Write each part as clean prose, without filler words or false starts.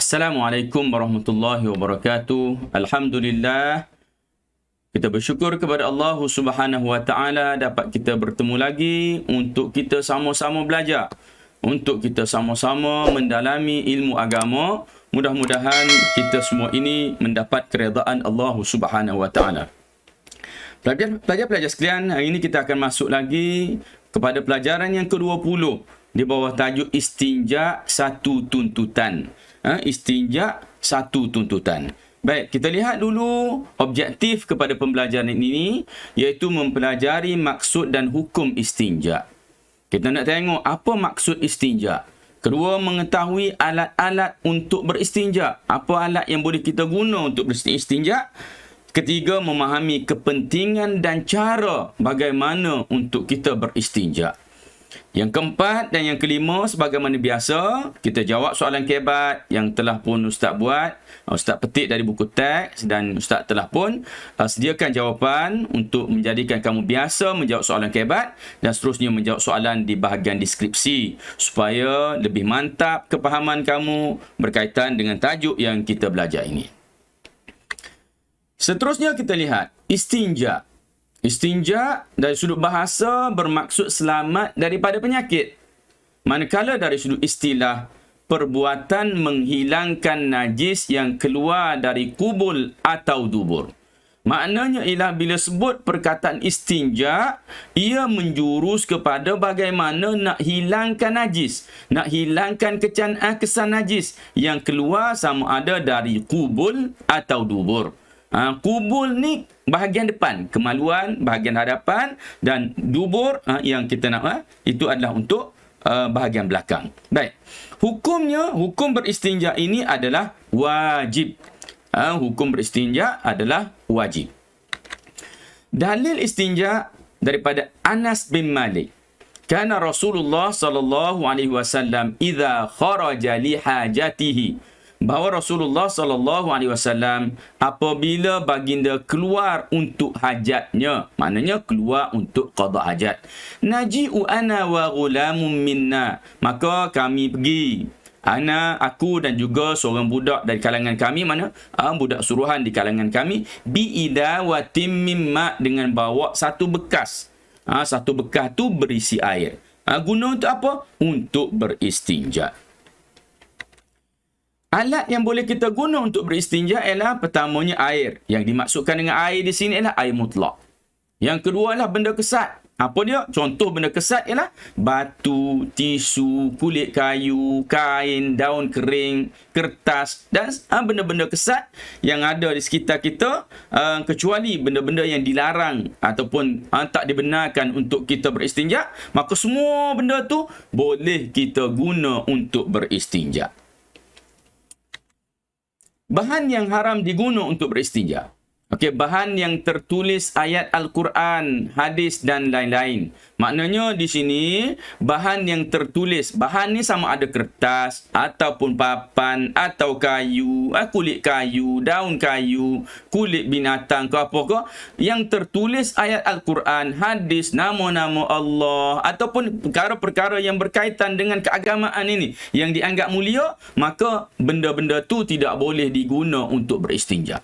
Assalamualaikum warahmatullahi wabarakatuh. Alhamdulillah. Kita bersyukur kepada Allah Subhanahu wa taala dapat kita bertemu lagi untuk kita sama-sama belajar, untuk kita sama-sama mendalami ilmu agama. Mudah-mudahan kita semua ini mendapat keredaan Allah Subhanahu wa taala. Pelajar-pelajar sekalian, hari ini kita akan masuk lagi kepada pelajaran yang ke-20 di bawah tajuk istinja satu tuntutan. Istinja satu tuntutan. Baik, kita lihat dulu objektif kepada pembelajaran ini, iaitu mempelajari maksud dan hukum istinja. Kita nak tengok apa maksud istinja. Kedua, mengetahui alat-alat untuk beristinja. Apa alat yang boleh kita guna untuk beristinja. Ketiga, memahami kepentingan dan cara bagaimana untuk kita beristinja. Yang keempat dan yang kelima, sebagaimana biasa, kita jawab soalan kebat yang telah pun Ustaz buat. Ustaz petik dari buku teks dan Ustaz telah pun sediakan jawapan untuk menjadikan kamu biasa menjawab soalan kebat dan seterusnya menjawab soalan di bahagian deskripsi supaya lebih mantap kepahaman kamu berkaitan dengan tajuk yang kita belajar ini. Seterusnya kita lihat istinja. Istinja dari sudut bahasa bermaksud selamat daripada penyakit. Manakala dari sudut istilah, perbuatan menghilangkan najis yang keluar dari kubul atau dubur. Maknanya ialah bila sebut perkataan istinja, ia menjurus kepada bagaimana nak hilangkan najis, nak hilangkan kesan najis yang keluar sama ada dari kubul atau dubur. Kubul ni bahagian depan, kemaluan, bahagian hadapan, dan dubur yang kita nak itu adalah untuk bahagian belakang. Baik. Hukumnya, hukum beristinja ini adalah wajib. Hukum beristinja adalah wajib. Dalil istinja daripada Anas bin Malik. Kana Rasulullah sallallahu alaihi wasallam idza kharaja li hajatihi, bahawa Rasulullah sallallahu alaihi wasallam apabila baginda keluar untuk hajatnya, maknanya keluar untuk qada hajat, naji'u ana wa ghulamun minna, maka kami pergi, aku dan juga seorang budak dari kalangan kami, budak suruhan di kalangan kami, bi'idawatim mimma, dengan bawa satu bekas. Satu bekas tu berisi air. Guna untuk apa? Untuk beristinja. Alat yang boleh kita guna untuk beristinja ialah pertamanya air. Yang dimaksudkan dengan air di sini ialah air mutlak. Yang kedua adalah benda kesat. Apa dia? Contoh benda kesat ialah batu, tisu, kulit kayu, kain, daun kering, kertas dan benda-benda kesat yang ada di sekitar kita, kecuali benda-benda yang dilarang ataupun tak dibenarkan untuk kita beristinja, maka semua benda tu boleh kita guna untuk beristinja. Bahan yang haram diguna untuk beristinja. Okey, bahan yang tertulis ayat Al-Quran, hadis dan lain-lain. Maknanya di sini bahan yang tertulis. Bahan ni sama ada kertas ataupun papan atau kayu, kulit kayu, daun kayu, kulit binatang ke apa ke, yang tertulis ayat Al-Quran, hadis, nama-nama Allah ataupun perkara-perkara yang berkaitan dengan keagamaan ini yang dianggap mulia, maka benda-benda tu tidak boleh diguna untuk beristinja.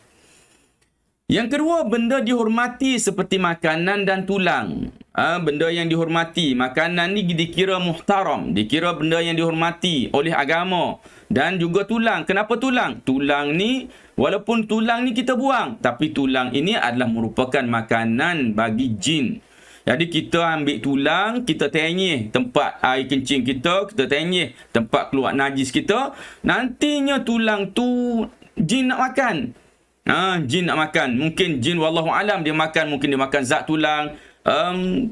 Yang kedua, benda dihormati seperti makanan dan tulang. Benda yang dihormati, makanan ni dikira muhtaram, dikira benda yang dihormati oleh agama. Dan juga tulang. Kenapa tulang? Tulang ni, walaupun tulang ni kita buang, tapi tulang ini adalah merupakan makanan bagi jin. Jadi kita ambil tulang, kita tenyih tempat air kencing kita, kita tenyih tempat keluar najis kita. Nantinya tulang tu jin nak makan. Jin nak makan. Mungkin jin wallahu alam dia makan, mungkin dia makan zat tulang.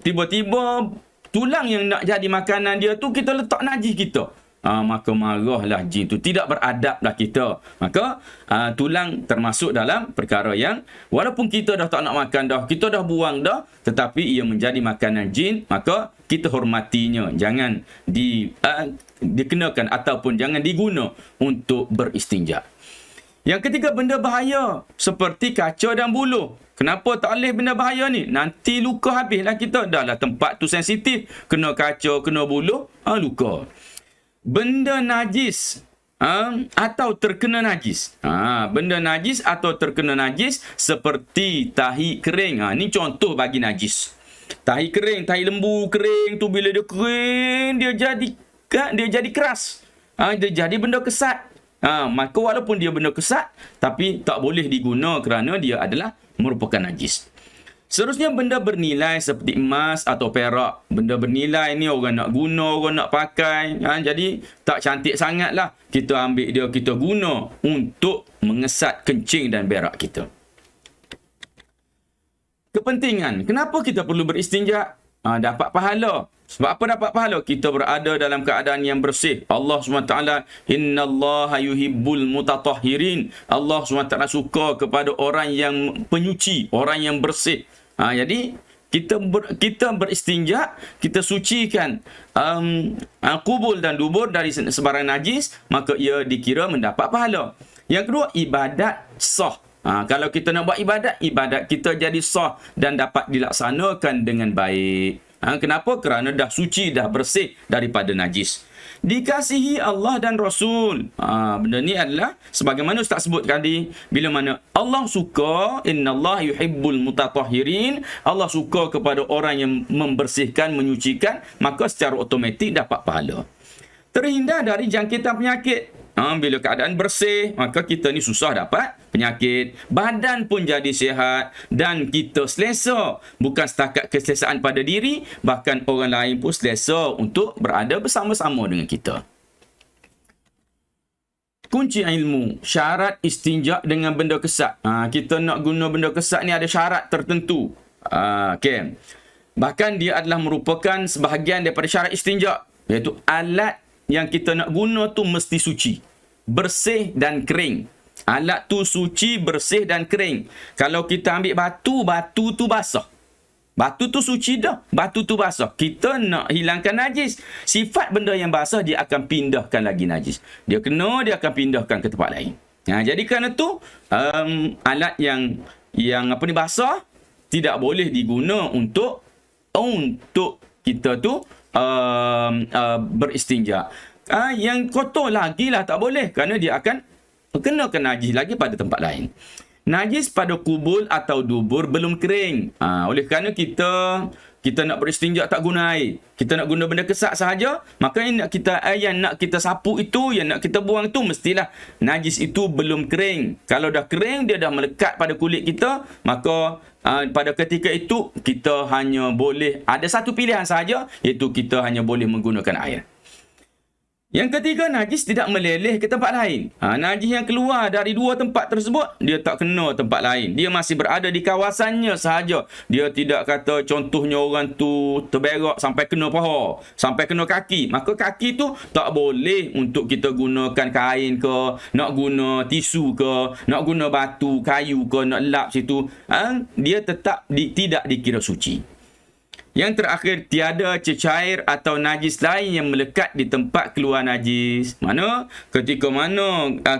Tiba-tiba tulang yang nak jadi makanan dia tu kita letak najis kita. Maka marahlah jin tu, tidak beradablah kita. Maka tulang termasuk dalam perkara yang walaupun kita dah tak nak makan dah, kita dah buang dah, tetapi ia menjadi makanan jin, maka kita hormatinya. Jangan dikenakan ataupun jangan diguna untuk beristinja. Yang ketiga, benda bahaya seperti kaca dan buluh. Kenapa tak boleh benda bahaya ni? Nanti luka habislah kita. Dah lah tempat tu sensitif. Kena kaca, kena buluh, luka. Benda najis atau terkena najis. Benda najis atau terkena najis seperti tahi kering. Ni contoh bagi najis. Tahi kering, tahi lembu kering tu bila dia kering, dia jadi keras. Dia jadi benda kesat. Maka walaupun dia benda kesat, tapi tak boleh diguna kerana dia adalah merupakan najis. Seterusnya benda bernilai seperti emas atau perak. Benda bernilai ni orang nak guna, orang nak pakai. Jadi tak cantik sangat lah. Kita ambil dia, kita guna untuk mengesat kencing dan berak kita. Kepentingan. Kenapa kita perlu beristinja? Dapat pahala. Sebab apa dapat pahala? Kita berada dalam keadaan yang bersih. Allah SWT, innallaha yuhibbul mutatahhirin. Allah SWT suka kepada orang yang penyuci, orang yang bersih. Jadi kita beristinja, kita sucikan kubul dan dubur dari sebarang najis, maka ia dikira mendapat pahala. Yang kedua, ibadat sah. Kalau kita nak buat ibadat kita jadi sah dan dapat dilaksanakan dengan baik. Kenapa? Kerana dah suci, dah bersih daripada najis. Dikasihi Allah dan Rasul. Benda ni adalah sebagaimana Ustaz sebut tadi, bila mana Allah suka, innallaha yuhibbul mutatahhirin, Allah suka kepada orang yang membersihkan, menyucikan, maka secara automatik dapat pahala. Terhindar dari jangkitan penyakit. Bila keadaan bersih, maka kita ni susah dapat penyakit. Badan pun jadi sihat dan kita selesa. Bukan setakat keselesaan pada diri, bahkan orang lain pun selesa untuk berada bersama-sama dengan kita. Kunci ilmu, syarat istinja dengan benda kesat. Kita nak guna benda kesat ni ada syarat tertentu. Okay. Bahkan dia adalah merupakan sebahagian daripada syarat istinja, iaitu alat yang kita nak guna tu mesti suci, bersih dan kering. Alat tu suci, bersih dan kering. Kalau kita ambil batu, batu tu basah. Batu tu suci dah, batu tu basah. Kita nak hilangkan najis. Sifat benda yang basah, dia akan pindahkan lagi najis. Dia kena, dia akan pindahkan ke tempat lain. Jadi kerana tu, alat yang basah tidak boleh diguna untuk kita tu beristinja. Yang kotor lagi lah tak boleh, kerana dia akan kenakan najis lagi pada tempat lain. Najis pada kubul atau dubur belum kering. Oleh kerana kita nak beristinja tak guna air, kita nak guna benda kesat sahaja, maka yang nak kita sapu itu, yang nak kita buang itu, mestilah najis itu belum kering. Kalau dah kering, dia dah melekat pada kulit kita, maka pada ketika itu kita hanya boleh, ada satu pilihan sahaja, iaitu kita hanya boleh menggunakan air. Yang ketiga, najis tidak meleleh ke tempat lain. Najis yang keluar dari dua tempat tersebut, dia tak kena tempat lain. Dia masih berada di kawasannya sahaja. Dia tidak kata contohnya orang tu terberak sampai kena paha, sampai kena kaki. Maka kaki tu tak boleh untuk kita gunakan kain ke, nak guna tisu ke, nak guna batu, kayu ke, nak lap situ. Dia tetap tidak dikira suci. Yang terakhir, tiada cecair atau najis lain yang melekat di tempat keluar najis. Ketika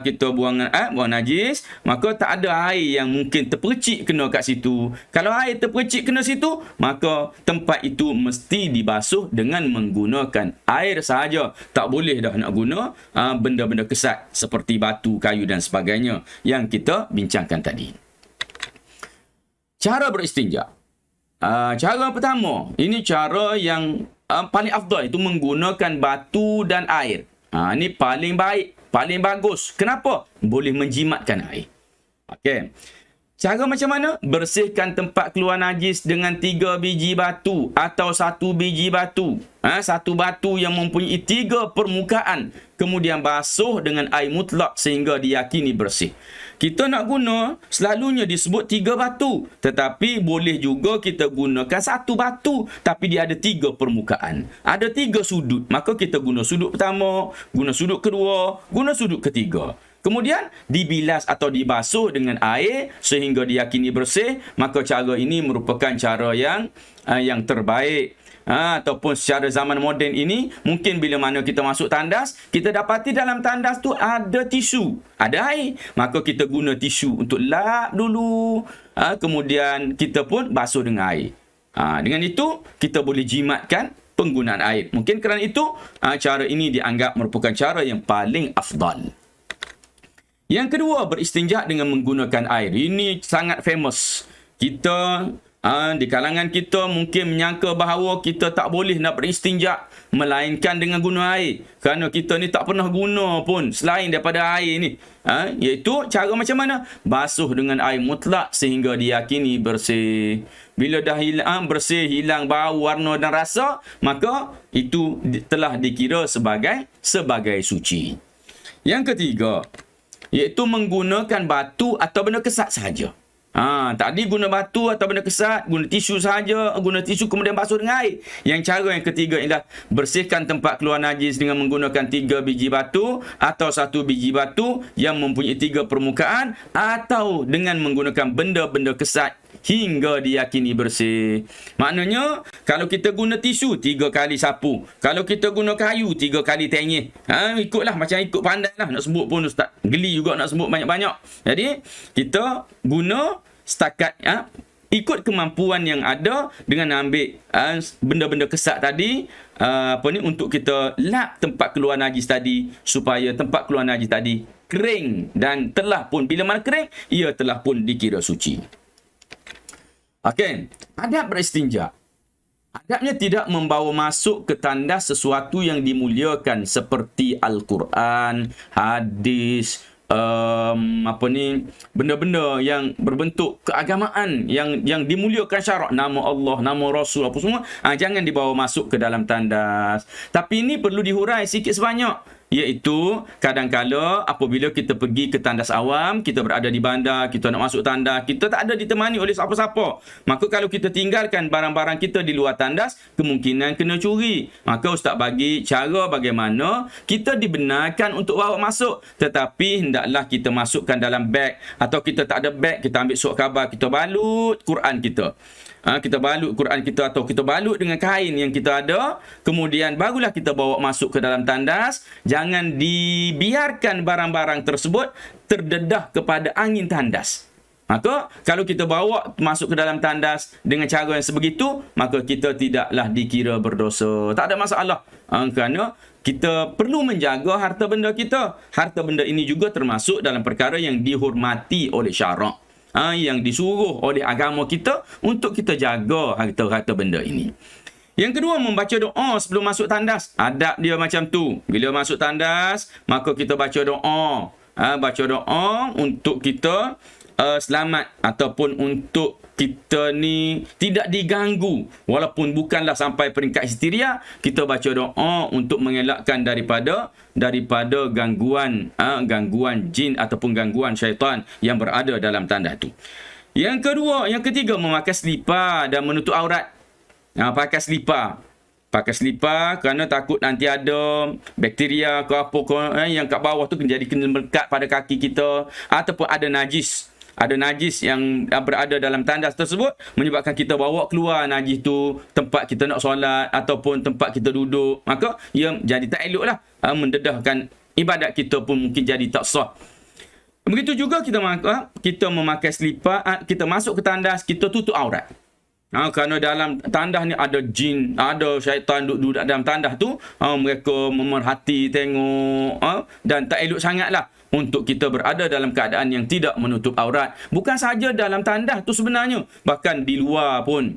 kita buang najis, maka tak ada air yang mungkin terpercik kena kat situ. Kalau air terpercik kena situ, maka tempat itu mesti dibasuh dengan menggunakan air sahaja. Tak boleh dah nak guna benda-benda kesat seperti batu, kayu dan sebagainya yang kita bincangkan tadi. Cara beristinja. Cara pertama, ini cara yang paling afdal, itu menggunakan batu dan air. Ini paling baik, paling bagus. Kenapa? Boleh menjimatkan air. Okey. Cara macam mana? Bersihkan tempat keluar najis dengan 3 biji batu atau 1 biji batu. Satu batu yang mempunyai 3 permukaan. Kemudian basuh dengan air mutlak sehingga diyakini bersih. Kita nak guna, selalunya disebut 3 batu. Tetapi boleh juga kita gunakan 1 batu, tapi dia ada 3 permukaan. Ada 3 sudut. Maka kita guna sudut pertama, guna sudut kedua, guna sudut ketiga. Kemudian dibilas atau dibasuh dengan air sehingga diyakini bersih. Maka cara ini merupakan cara yang terbaik. Ataupun secara zaman moden ini, mungkin bila mana kita masuk tandas, kita dapati dalam tandas tu ada tisu, ada air. Maka kita guna tisu untuk lap dulu. Kemudian kita pun basuh dengan air. Dengan itu, kita boleh jimatkan penggunaan air. Mungkin kerana itu cara ini dianggap merupakan cara yang paling afdal. Yang kedua, beristinja dengan menggunakan air. Ini sangat famous. Kita di kalangan kita mungkin menyangka bahawa kita tak boleh nak beristinja melainkan dengan guna air. Kerana kita ni tak pernah guna pun selain daripada air ni. Iaitu cara macam mana? Basuh dengan air mutlak sehingga diyakini bersih. Bila dah bersih, hilang bau, warna dan rasa, maka itu telah dikira sebagai suci. Yang ketiga, iaitu menggunakan batu atau benda kesat sahaja. Tadi guna batu atau benda kesat, guna tisu saja, guna tisu kemudian basuh dengan air. Yang cara yang ketiga ialah bersihkan tempat keluar najis dengan menggunakan 3 biji batu atau 1 biji batu yang mempunyai 3 permukaan, atau dengan menggunakan benda-benda kesat hingga diyakini bersih. Maknanya, kalau kita guna tisu 3 kali sapu, kalau kita guna kayu 3 kali tenyih. Ikutlah, macam ikut pandai lah. Nak sebut pun Ustaz geli juga nak sebut banyak-banyak. Jadi kita guna setakat ikut kemampuan yang ada dengan ambil benda-benda kesat tadi, untuk kita lap tempat keluar najis tadi, supaya tempat keluar najis tadi kering, dan telah pun bila mana kering, ia telah pun dikira suci. Okey, adab beristinja. Adabnya tidak membawa masuk ke tandas sesuatu yang dimuliakan seperti Al-Quran, hadis, benda-benda yang berbentuk keagamaan yang dimuliakan syarak, nama Allah, nama Rasul, apa semua, jangan dibawa masuk ke dalam tandas. Tapi ini perlu dihurai sikit sebanyak. Iaitu kadang-kala apabila kita pergi ke tandas awam, kita berada di bandar, kita nak masuk tandas, kita tak ada ditemani oleh siapa-siapa. Maka kalau kita tinggalkan barang-barang kita di luar tandas, kemungkinan kena curi. Maka Ustaz bagi cara bagaimana kita dibenarkan untuk bawa masuk, tetapi hendaklah kita masukkan dalam beg, atau kita tak ada beg, kita ambil surat khabar, kita balut Quran kita. Kita balut Quran kita, atau kita balut dengan kain yang kita ada, kemudian barulah kita bawa masuk ke dalam tandas. Jangan dibiarkan barang-barang tersebut terdedah kepada angin tandas. Maka kalau kita bawa masuk ke dalam tandas dengan cara yang sebegitu, maka kita tidaklah dikira berdosa. Tak ada masalah. Kerana kita perlu menjaga harta benda kita. Harta benda ini juga termasuk dalam perkara yang dihormati oleh syarak. Yang disuruh oleh agama kita untuk kita jaga harta-harta benda ini. Yang kedua, membaca doa sebelum masuk tandas. Adab dia macam tu. Bila masuk tandas, maka kita baca doa. Baca doa untuk kita selamat, ataupun untuk kita ni tidak diganggu. Walaupun bukanlah sampai peringkat histeria, kita baca doa untuk mengelakkan daripada gangguan jin ataupun gangguan syaitan yang berada dalam tandas tu. Yang ketiga, memakai selipar dan menutup aurat. Pakai selipar kerana takut nanti ada bakteria ke apa yang kat bawah tu kena melekat pada kaki kita, ataupun ada najis yang berada dalam tandas tersebut, menyebabkan kita bawa keluar najis tu tempat kita nak solat ataupun tempat kita duduk, maka ia jadi tak elok lah, mendedahkan ibadat kita pun mungkin jadi tak sah. Begitu juga kita memakai selipar, kita masuk ke tandas, kita tutup aurat. Kerana dalam tandas ni ada jin, ada syaitan duduk dalam tandas tu, mereka memerhati, tengok, dan tak elok sangatlah untuk kita berada dalam keadaan yang tidak menutup aurat. Bukan sahaja dalam tandas tu sebenarnya, bahkan di luar pun.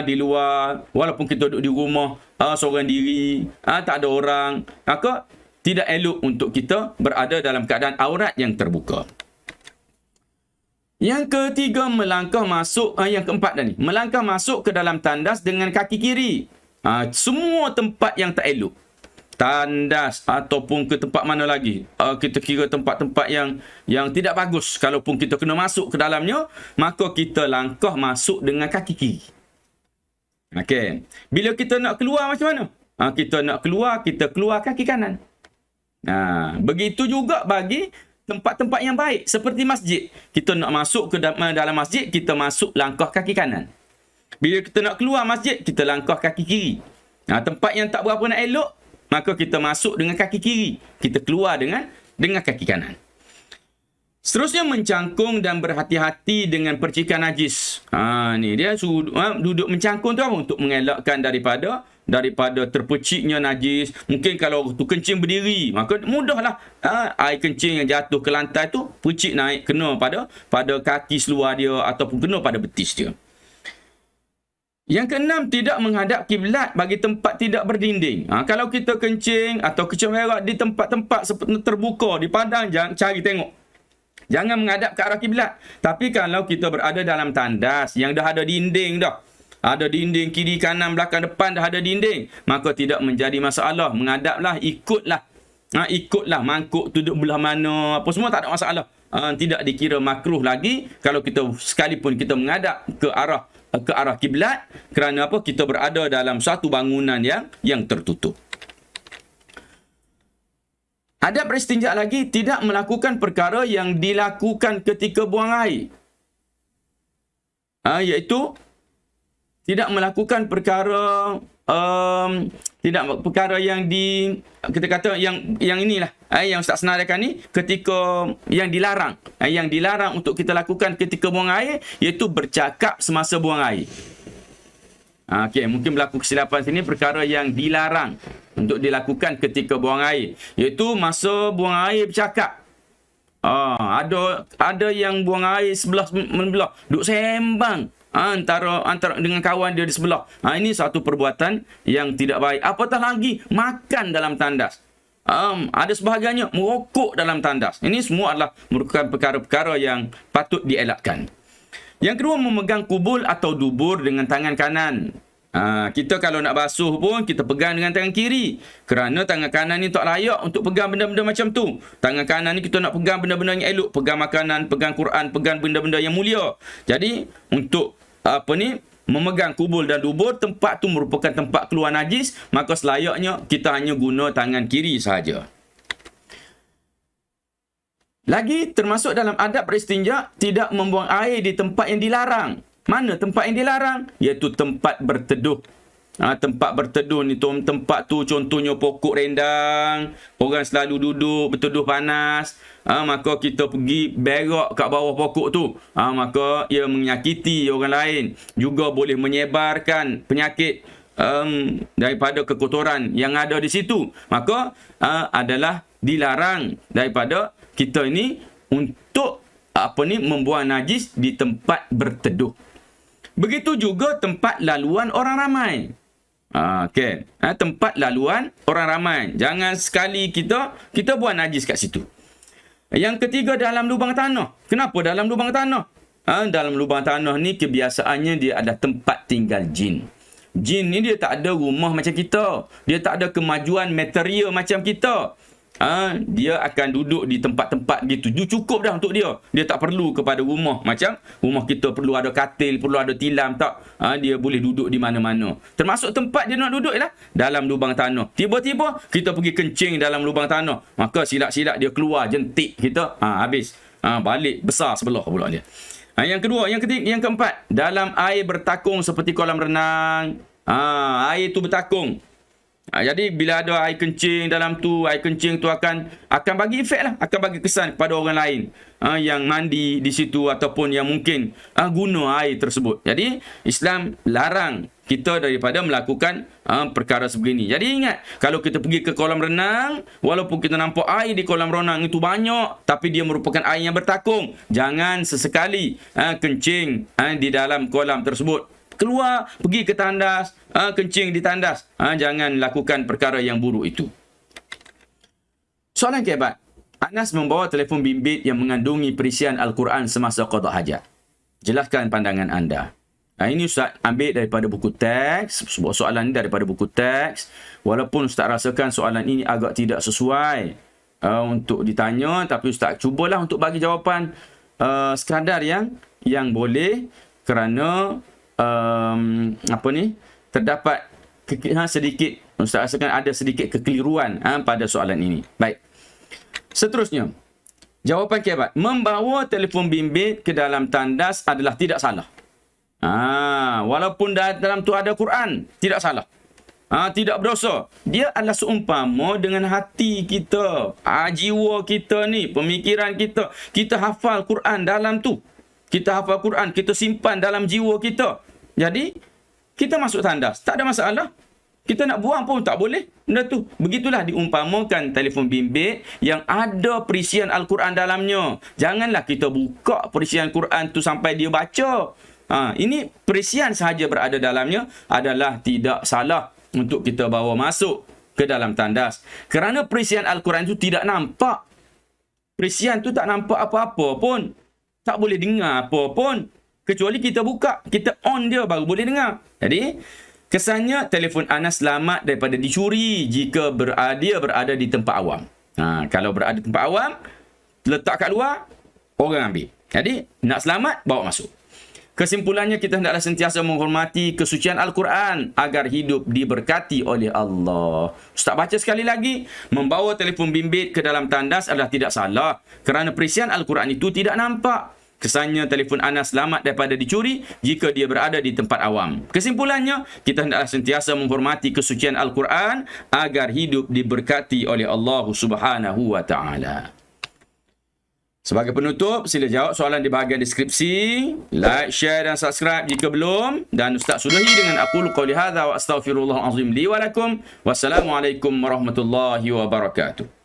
Di luar, walaupun kita duduk di rumah seorang diri, tak ada orang, maka tidak elok untuk kita berada dalam keadaan aurat yang terbuka. Yang ketiga, yang keempat dah ni, melangkah masuk ke dalam tandas dengan kaki kiri. Semua tempat yang tak elok, tandas ataupun ke tempat mana lagi, kita kira tempat-tempat yang tidak bagus, kalaupun kita kena masuk ke dalamnya, maka kita langkah masuk dengan kaki kiri. Okey. Bila kita nak keluar macam mana? Kita keluar kaki kanan. Begitu juga bagi tempat-tempat yang baik seperti masjid. Kita nak masuk ke dalam masjid, kita masuk langkah kaki kanan. Bila kita nak keluar masjid, kita langkah kaki kiri. Tempat yang tak berapa nak elok, maka kita masuk dengan kaki kiri, kita keluar dengan kaki kanan. Seterusnya, mencangkung dan berhati-hati dengan percikan najis. Ni dia suruh duduk mencangkung tu apa? Untuk mengelakkan daripada daripada terpeciknya najis. Mungkin kalau tu kencing berdiri, maka mudahlah air kencing yang jatuh ke lantai tu percik naik kena pada kaki seluar dia ataupun kena pada betis dia. Yang keenam, tidak menghadap kiblat bagi tempat tidak berdinding. Kalau kita kencing atau kecil berak di tempat-tempat terbuka, di padang, jangan cari tengok. Jangan menghadap ke arah kiblat. Tapi kalau kita berada dalam tandas yang dah ada dinding dah, ada dinding kiri, kanan, belakang, depan dah ada dinding, maka tidak menjadi masalah. Menghadaplah, ikutlah. Ikutlah mangkuk tu duduk belah mana, apa semua tak ada masalah. Tidak dikira makruh lagi kalau kita sekalipun kita menghadap ke arah kiblat, kerana apa? Kita berada dalam satu bangunan yang tertutup. Adab beristinja lagi, tidak melakukan perkara yang dilakukan ketika buang air. Iaitu tidak melakukan perkara yang kita kata yang inilah yang Ustaz senaraikan ni, ketika yang dilarang. Yang dilarang untuk kita lakukan ketika buang air, iaitu bercakap semasa buang air. Okey, mungkin berlaku kesilapan sini, perkara yang dilarang untuk dilakukan ketika buang air, iaitu masa buang air bercakap. Ada yang buang air sebelah duduk sembang antara dengan kawan dia di sebelah. Ini satu perbuatan yang tidak baik. Apatah lagi makan dalam tandas. Ada sebahagiannya merokok dalam tandas. Ini semua adalah merupakan perkara-perkara yang patut dielakkan. Yang kedua, memegang kubul atau dubur dengan tangan kanan. Kita kalau nak basuh pun kita pegang dengan tangan kiri, kerana tangan kanan ni tak layak untuk pegang benda-benda macam tu. Tangan kanan ni kita nak pegang benda-benda yang elok, pegang makanan, pegang Quran, pegang benda-benda yang mulia. Jadi untuk memegang kubul dan dubur, tempat tu merupakan tempat keluar najis, maka selayaknya kita hanya guna tangan kiri sahaja. Lagi termasuk dalam adab beristinja, tidak membuang air di tempat yang dilarang. Mana tempat yang dilarang? Iaitu tempat berteduh. Tempat berteduh ni tempat tu contohnya pokok rendang, orang selalu duduk berteduh panas, maka kita pergi berak kat bawah pokok tu, maka ia menyakiti orang lain, juga boleh menyebarkan penyakit daripada kekotoran yang ada di situ. Maka adalah dilarang daripada kita ini untuk membuang najis di tempat berteduh. Begitu juga tempat laluan orang ramai. Tempat laluan orang ramai, jangan sekali kita buang najis kat situ. Yang ketiga, dalam lubang tanah. Kenapa dalam lubang tanah? Dalam lubang tanah ni kebiasaannya dia ada tempat tinggal jin. Jin ni dia tak ada rumah macam kita. Dia tak ada kemajuan material macam kita. Dia akan duduk di tempat-tempat gitu. Cukup dah untuk dia. Dia tak perlu kepada rumah macam rumah kita perlu ada katil, perlu ada tilam, tak. Dia boleh duduk di mana-mana. Termasuk tempat dia nak duduk ialah dalam lubang tanah. Tiba-tiba kita pergi kencing dalam lubang tanah, maka silap-silap dia keluar jentik kita, habis. Balik besar sebelah pula dia. Yang kedua, yang ketiga, yang keempat, dalam air bertakung seperti kolam renang. Air tu bertakung. Jadi bila ada air kencing dalam tu, air kencing tu akan bagi efek lah, akan bagi kesan kepada orang lain yang mandi di situ ataupun yang mungkin guna air tersebut. Jadi Islam larang kita daripada melakukan perkara sebegini. Jadi ingat, kalau kita pergi ke kolam renang, walaupun kita nampak air di kolam renang itu banyak, tapi dia merupakan air yang bertakung, jangan sesekali kencing di dalam kolam tersebut. Keluar, pergi ke tandas, kencing di tandas. Jangan lakukan perkara yang buruk itu. Soalan keempat. Anas membawa telefon bimbit yang mengandungi perisian Al-Quran semasa qada hajat. Jelaskan pandangan anda. Ini Ustaz ambil daripada buku teks. Sebuah soalan ini daripada buku teks. Walaupun Ustaz rasakan soalan ini agak tidak sesuai untuk ditanya, tapi Ustaz cubalah untuk bagi jawapan sekadar yang boleh, kerana terdapat sedikit, Ustaz rasakan ada sedikit kekeliruan pada soalan ini. Baik. Seterusnya, jawapan keempat. Membawa telefon bimbit ke dalam tandas adalah tidak salah. Walaupun dalam tu ada Quran, tidak salah. Tidak berdosa. Dia adalah seumpama dengan hati kita, jiwa kita ni, pemikiran kita. Kita hafal Quran dalam tu. Kita hafal Quran, kita simpan dalam jiwa kita. Jadi, kita masuk tandas, tak ada masalah. Kita nak buang pun tak boleh. Benda tu. Begitulah diumpamakan telefon bimbit yang ada perisian Al-Quran dalamnya. Janganlah kita buka perisian Quran tu sampai dia baca. Ini perisian sahaja berada dalamnya adalah tidak salah untuk kita bawa masuk ke dalam tandas. Kerana perisian Al-Quran itu tidak nampak. Perisian tu tak nampak apa-apa pun. Tak boleh dengar apa pun. Kecuali kita buka, kita on dia baru boleh dengar. Jadi, kesannya telefon Anas selamat daripada dicuri jika dia berada di tempat awam. Kalau berada di tempat awam, letak kat luar, orang ambil. Jadi, nak selamat, bawa masuk. Kesimpulannya, kita hendaklah sentiasa menghormati kesucian Al-Quran agar hidup diberkati oleh Allah. Ustaz baca sekali lagi, membawa telefon bimbit ke dalam tandas adalah tidak salah kerana perisian Al-Quran itu tidak nampak. Kesannya telefon Anas selamat daripada dicuri jika dia berada di tempat awam. Kesimpulannya, kita hendaklah sentiasa menghormati kesucian Al-Quran agar hidup diberkati oleh Allah Subhanahu wa taala. Sebagai penutup, sila jawab soalan di bahagian deskripsi. Like, share dan subscribe jika belum. Dan Ustaz sudahi dengan aqulu qawli hadza wa astaghfirullahal azim li wa lakum. Wassalamualaikum warahmatullahi wabarakatuh.